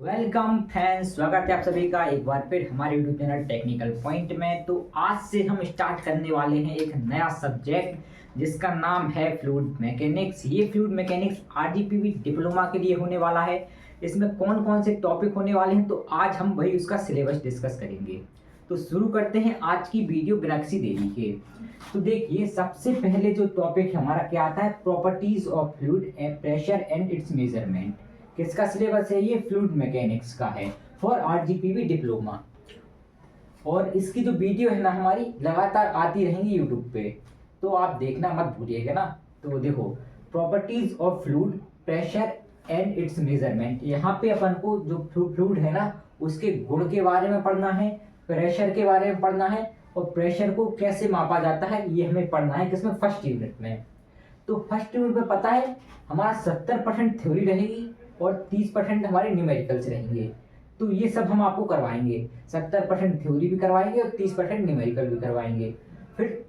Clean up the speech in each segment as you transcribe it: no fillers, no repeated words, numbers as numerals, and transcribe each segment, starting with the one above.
Welcome friends, स्वागत है आप सभी का एक बार फिर हमारे यूट्यूब चैनल टेक्निकल पॉइंट में। तो आज से हम स्टार्ट करने वाले हैं एक नया सब्जेक्ट जिसका नाम है फ्लूइड मैकेनिक्स। ये फ्लूइड मैकेनिक्स आरजीपीवी डिप्लोमा के लिए होने वाला है। इसमें कौन कौन से टॉपिक होने वाले हैं तो आज हम वही उसका सिलेबस डिस्कस करेंगे। तो शुरू करते हैं आज की वीडियो बिना किसी देरी के। तो देखिए, सबसे पहले जो टॉपिक हमारा क्या आता है, properties of fluid pressure and it's measurement. किसका सिलेबस है? ये फ्लूइड मैकेनिक्स का है फॉर आरजीपीवी डिप्लोमा। और इसकी जो वीडियो है ना हमारी लगातार आती रहेंगी यूट्यूब पे, तो आप देखना मत भूलिएगा ना। तो देखो, properties of fluid pressure and it's measurement. यहाँ पे अपन को जो फ्लूइड है ना उसके गुण के बारे में पढ़ना है, प्रेशर के बारे में पढ़ना है, और प्रेशर को कैसे मापा जाता है ये हमें पढ़ना है। किसमें? फर्स्ट यूनिट में। तो फर्स्ट यूनिट में पता है हमारा 70% थ्योरी रहेगी और 30% हमारे न्यूमेरिकल्स रहेंगे। तो ये सब हम आपको करवाएंगे, 70% थ्योरी भी करवाएंगे और 30% न्यूमेरिकल भी करवाएंगे। फिर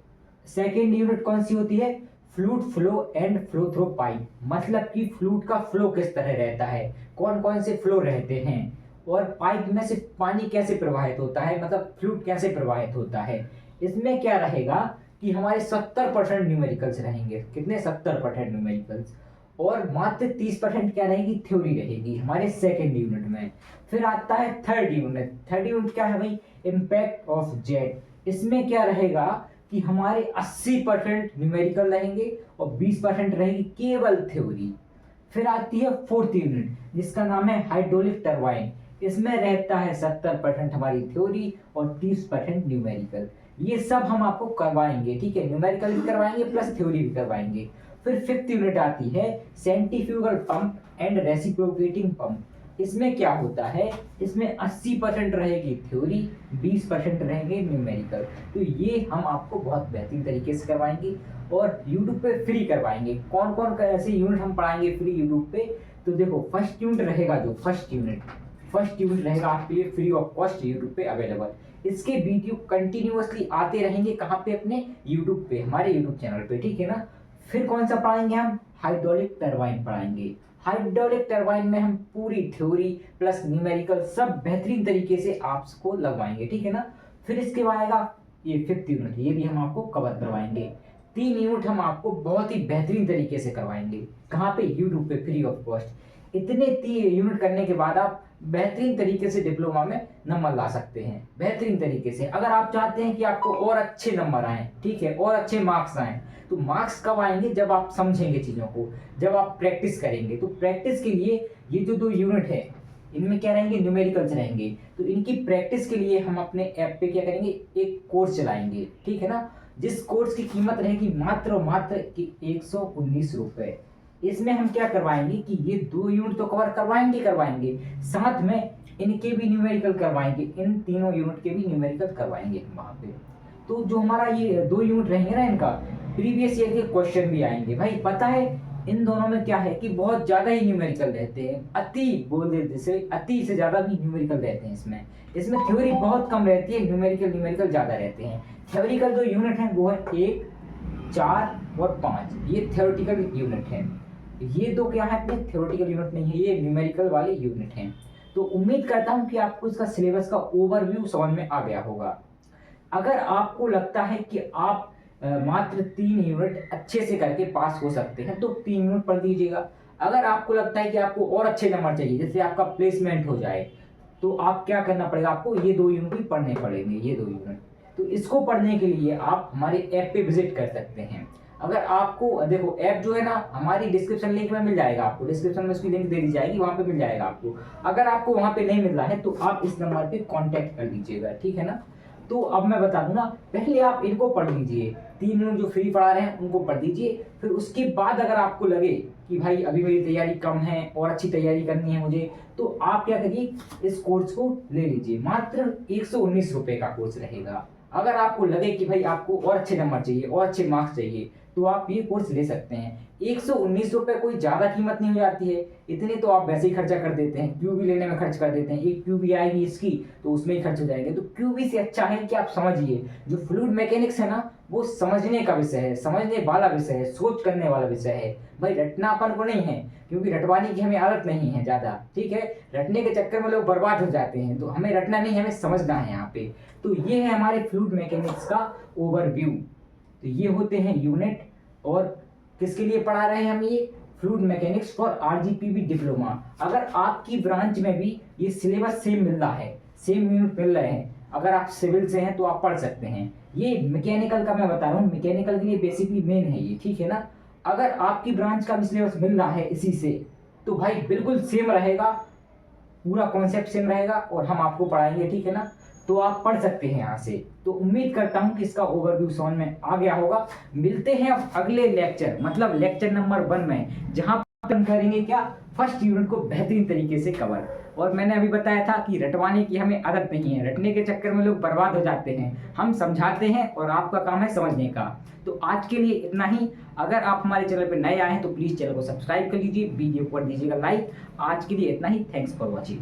सेकेंड यूनिट कौन सी होती है? Fluid flow and flow through pipe. मतलब कि फ्लूइड का फ्लो किस तरह रहता है, कौन कौन से फ्लो रहते हैं, और पाइप में से पानी कैसे प्रवाहित होता है, मतलब फ्लूइड कैसे प्रवाहित होता है। इसमें क्या रहेगा कि हमारे 70% न्यूमेरिकल्स रहेंगे। कितने? 70% न्यूमेरिकल्स, और मात्र 30% क्या रहेगी? थ्योरी रहेगी हमारे सेकेंड यूनिट में। फिर आता है थर्ड यूनिट। थर्ड यूनिट क्या है भाई? Impact of jet. इसमें क्या रहेगा कि हमारे 80% न्यूमेरिकल रहेंगे और 20% रहेगी केवल थ्योरी। फिर आती है फोर्थ यूनिट जिसका नाम है हाइड्रोलिक टरबाइन। इसमें रहता है 70% हमारी थ्योरी और 30% न्यूमेरिकल। ये सब हम आपको करवाएंगे, ठीक है। न्यूमेरिकल भी करवाएंगे प्लस थ्योरी भी करवाएंगे। फिर फिफ्थ यूनिट आती है centrifugal pump and reciprocating pump. इसमें क्या होता है? इसमें 80% रहेगी थ्योरी, 20% रहेंगे न्यूमेरिकल। तो ये हम आपको बहुत बेहतरीन तरीके से करवाएंगे और यूट्यूब पे फ्री करवाएंगे। कौन कौन ऐसे यूनिट हम पढ़ाएंगे फ्री यूट्यूब पे? तो देखो, फर्स्ट यूनिट रहेगा, जो फर्स्ट यूनिट रहेगा आपके लिए फ्री ऑफ कॉस्ट यूट्यूब पे अवेलेबल। इसके वीडियो कंटिन्यूअसली आते रहेंगे। कहाँ पे? अपने यूट्यूब पे, हमारे यूट्यूब चैनल पे, ठीक है ना। फिर कौन सा पढ़ाएंगे हम? हाइड्रोलिक टरबाइन पढ़ाएंगे। हाइड्रोलिक टरबाइन में हम पूरी थ्योरी प्लस न्यूमेरिकल सब बेहतरीन तरीके से आपको लगवाएंगे, ठीक है ना। फिर इसके बाद आएगा ये फिफ्थ यूनिट, ये भी हम आपको कवर करवाएंगे। 3 यूनिट हम आपको बहुत ही बेहतरीन तरीके से करवाएंगे। कहाँ पे? यूट्यूब पे फ्री ऑफ कॉस्ट। इतने 3 यूनिट करने के बाद आप बेहतरीन तरीके से डिप्लोमा में नंबर ला सकते हैं, बेहतरीन तरीके से। अगर आप चाहते हैं कि आपको और अच्छे नंबर आए, ठीक है, और अच्छे मार्क्स आए, तो मार्क्स कब आएंगे? जब आप समझेंगे चीज़ों को, जब आप प्रैक्टिस करेंगे। तो प्रैक्टिस के लिए ये जो 2 यूनिट है इनमें क्या रहेंगे? न्यूमेरिकल्स रहेंगे। तो इनकी प्रैक्टिस के लिए हम अपने ऐप पे क्या करेंगे? एक कोर्स चलाएंगे, ठीक है ना। जिस कोर्स की कीमत रहेगी मात्र और मात्र 119 रुपए। इसमें हम क्या करवाएंगे कि ये 2 यूनिट तो कवर करवाएंगे, साथ में इनके भी न्यूमेरिकल करवाएंगे, इन तीनों यूनिट के भी न्यूमेरिकल करवाएंगे हम वहाँ पे। तो जो हमारा ये 2 यूनिट रहेंगे ना, इनका प्रीवियस ईयर के क्वेश्चन भी आएंगे। भाई पता है इन दोनों में क्या है कि बहुत ज्यादा ही न्यूमेरिकल रहते हैं, अति बोल देते से अति से ज्यादा भी न्यूमेरिकल रहते हैं। इसमें थ्योरी बहुत कम रहती है, न्यूमेरिकल ज्यादा रहते हैं। थ्योरिकल जो यूनिट है वो है 1, 4 और 5, ये थ्योरेटिकल यूनिट है। ये 2 क्या है? अपने थ्योरेटिकल यूनिट नहीं है, ये न्यूमेरिकल वाले यूनिट हैं। तो उम्मीद करता हूँ कि आपको इसका सिलेबस का ओवरव्यू समझ में आ गया होगा। अगर आपको लगता है कि आप मात्र 3 यूनिट अच्छे से करके पास हो सकते हैं तो 3 यूनिट पढ़ दीजिएगा। अगर आपको लगता है कि आपको और अच्छे नंबर चाहिए, जैसे आपका प्लेसमेंट हो जाए, तो आप क्या करना पड़ेगा? आपको ये 2 यूनिट भी पढ़ने पड़ेंगे, ये 2 यूनिट। तो इसको पढ़ने के लिए आप हमारे ऐप पे विजिट कर सकते हैं। अगर आपको देखो, ऐप जो है ना हमारी डिस्क्रिप्शन लिंक में मिल जाएगा, आपको डिस्क्रिप्शन में उसकी लिंक दे दी जाएगी, वहां पे मिल जाएगा आपको। अगर आपको वहां पे नहीं मिल रहा है तो आप इस नंबर पे कांटेक्ट कर लीजिएगा, ठीक है ना। तो अब मैं बता दूं ना, पहले आप इनको पढ़ लीजिए, 3 यूनिट जो फ्री पढ़ा रहे हैं उनको पढ़ दीजिए। फिर उसके बाद अगर आपको लगे कि भाई अभी मेरी तैयारी कम है और अच्छी तैयारी करनी है मुझे, तो आप क्या करिए, इस कोर्स को ले लीजिए। मात्र 119 रुपए का कोर्स रहेगा। अगर आपको लगे कि भाई आपको और अच्छे नंबर चाहिए और अच्छे मार्क्स चाहिए, तो तो आप ये कोर्स ले सकते हैं। 119 रुपये कोई ज़्यादा कीमत नहीं हो जाती है, इतने तो आप वैसे ही खर्चा कर देते हैं, क्यूबी लेने में खर्च कर देते हैं। एक क्यूबी आएगी इसकी तो उसमें ही खर्च हो जाएंगे। तो क्यूबी से अच्छा है कि आप समझिए, जो फ्लूइड मैकेनिक्स है ना वो समझने का विषय है, समझने वाला विषय है, सोच करने वाला विषय है भाई। रटना अपन को नहीं है, क्योंकि रटवाने की हमें आदत नहीं है ज़्यादा, ठीक है। रटने के चक्कर में लोग बर्बाद हो जाते हैं, तो हमें रटना नहीं, हमें समझना है यहाँ पे। तो ये है हमारे फ्लूइड मैकेनिक्स का ओवरव्यू। तो ये होते हैं यूनिट, और किसके लिए पढ़ा रहे हैं हम ये? Fluid mechanics for RGPV diploma. अगर आपकी ब्रांच में भी ये सिलेबस सेम मिल रहा है, सेम यूनिट मिल रहे हैं, अगर आप सिविल से हैं तो आप पढ़ सकते हैं। ये मैकेनिकल का मैं बता रहा हूँ, मैकेनिकल के लिए बेसिकली मेन है ये, ठीक है ना। अगर आपकी ब्रांच का भी सिलेबस मिल रहा है इसी से, तो भाई बिल्कुल सेम रहेगा, पूरा कॉन्सेप्ट सेम रहेगा और हम आपको पढ़ाएंगे, ठीक है ना। तो आप पढ़ सकते हैं यहाँ से। तो उम्मीद करता हूँ कि इसका ओवरव्यू समझ में आ गया होगा। मिलते हैं अब अगले लेक्चर, मतलब लेक्चर नंबर 1 में, जहाँ हम करेंगे क्या, फर्स्ट यूनिट को बेहतरीन तरीके से कवर। और मैंने अभी बताया था कि रटवाने की हमें आदत नहीं है, रटने के चक्कर में लोग बर्बाद हो जाते हैं। हम समझाते हैं और आपका काम है समझने का। तो आज के लिए इतना ही। अगर आप हमारे चैनल पर नए आए हैं तो प्लीज़ चैनल को सब्सक्राइब कर लीजिए, वीडियो को कर दीजिएगा लाइक। आज के लिए इतना ही, थैंक्स फॉर वॉचिंग।